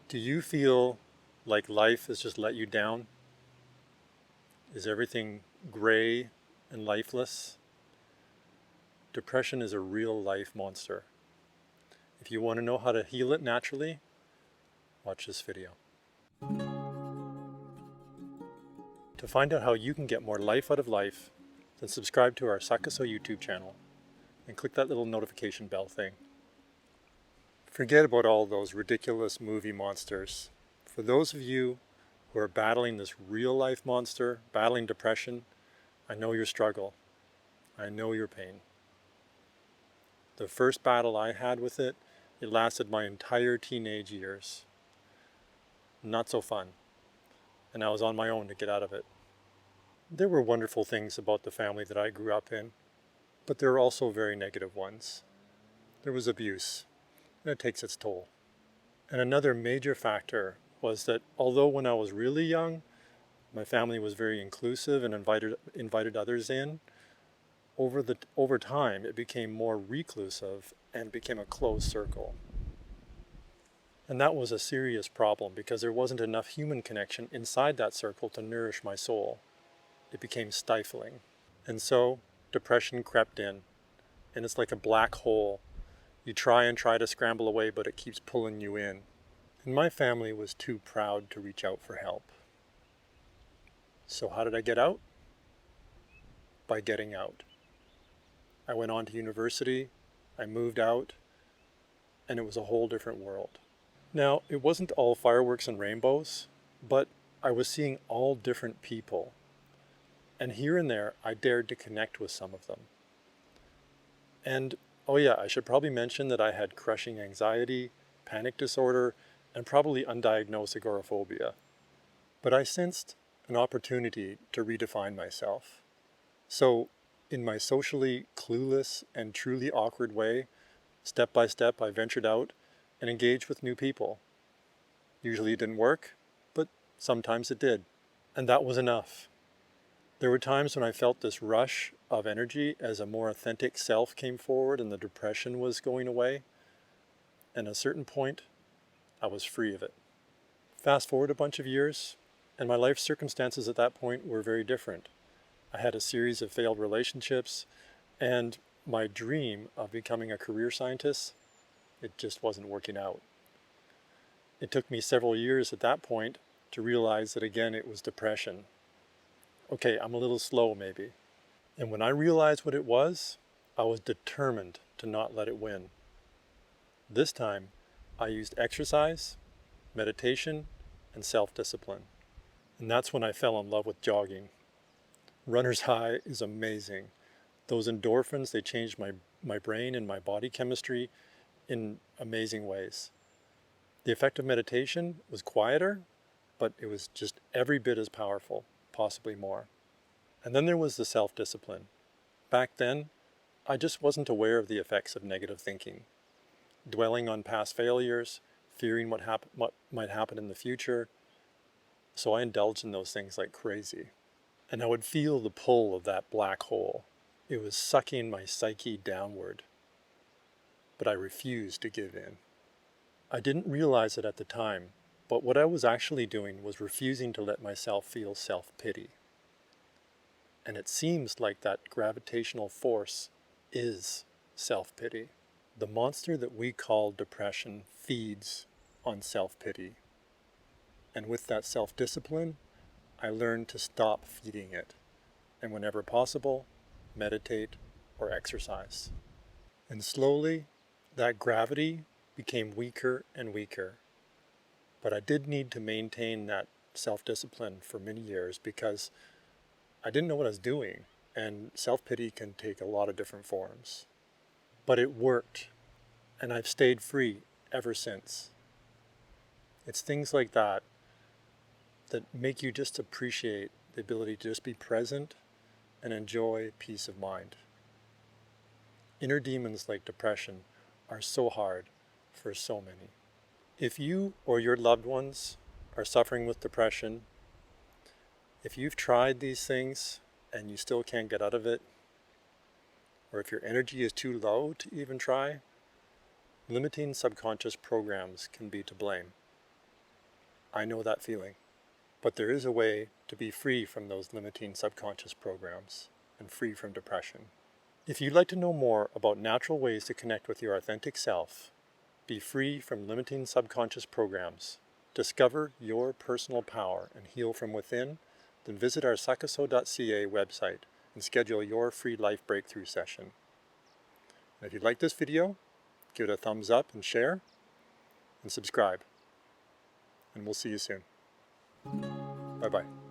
Do you feel like life has just let you down? Is everything gray and lifeless? Depression is a real life monster. If you want to know how to heal it naturally, watch this video. To find out how you can get more life out of life, then subscribe to our Sakaso YouTube channel and click that little notification bell thing. Forget about all those ridiculous movie monsters. For those of you who are battling this real life monster, battling depression, I know your struggle. I know your pain. The first battle I had with it, it lasted my entire teenage years. Not so fun. And I was on my own to get out of it. There were wonderful things about the family that I grew up in, but there were also very negative ones. There was abuse, and it takes its toll. And another major factor was that although when I was really young, my family was very inclusive and invited others in, over time it became more reclusive and became a closed circle. And that was a serious problem because there wasn't enough human connection inside that circle to nourish my soul. It became stifling. And so depression crept in, and it's like a black hole. You try to scramble away, but it keeps pulling you in. And my family was too proud to reach out for help. So how did I get out? By getting out. I went on to university, I moved out, and it was a whole different world. Now, it wasn't all fireworks and rainbows, but I was seeing all different people. And here and there, I dared to connect with some of them. And, oh yeah, I should probably mention that I had crushing anxiety, panic disorder, and probably undiagnosed agoraphobia. But I sensed an opportunity to redefine myself. So, in my socially clueless and truly awkward way, step by step I ventured out and engaged with new people. Usually it didn't work, but sometimes it did. And that was enough. There were times when I felt this rush of energy as a more authentic self came forward and the depression was going away. And at a certain point, I was free of it. Fast forward a bunch of years, and my life circumstances at that point were very different. I had a series of failed relationships, and my dream of becoming a career scientist, it just wasn't working out. It took me several years at that point to realize that again it was depression. Okay, I'm a little slow maybe. And when I realized what it was, I was determined to not let it win. This time, I used exercise, meditation, and self-discipline. And that's when I fell in love with jogging. Runner's high is amazing. Those endorphins, they changed my brain and my body chemistry in amazing ways. The effect of meditation was quieter, but it was just every bit as powerful. Possibly more. And then there was the self-discipline. Back then, I just wasn't aware of the effects of negative thinking. Dwelling on past failures, fearing what might happen in the future. So I indulged in those things like crazy. And I would feel the pull of that black hole. It was sucking my psyche downward. But I refused to give in. I didn't realize it at the time, but what I was actually doing was refusing to let myself feel self-pity. And it seems like that gravitational force is self-pity. The monster that we call depression feeds on self-pity. And with that self-discipline, I learned to stop feeding it. And whenever possible, meditate or exercise. And slowly, that gravity became weaker and weaker. But I did need to maintain that self-discipline for many years because I didn't know what I was doing, and self-pity can take a lot of different forms. But it worked, and I've stayed free ever since. It's things like that that make you just appreciate the ability to just be present and enjoy peace of mind. Inner demons like depression are so hard for so many. If you or your loved ones are suffering with depression, if you've tried these things and you still can't get out of it, or if your energy is too low to even try, limiting subconscious programs can be to blame. I know that feeling. But there is a way to be free from those limiting subconscious programs and free from depression. If you'd like to know more about natural ways to connect with your authentic self, be free from limiting subconscious programs, discover your personal power, and heal from within, then visit our Sakaso.ca website and schedule your free life breakthrough session. And if you like this video, give it a thumbs up and share, and subscribe. And we'll see you soon. Bye-bye.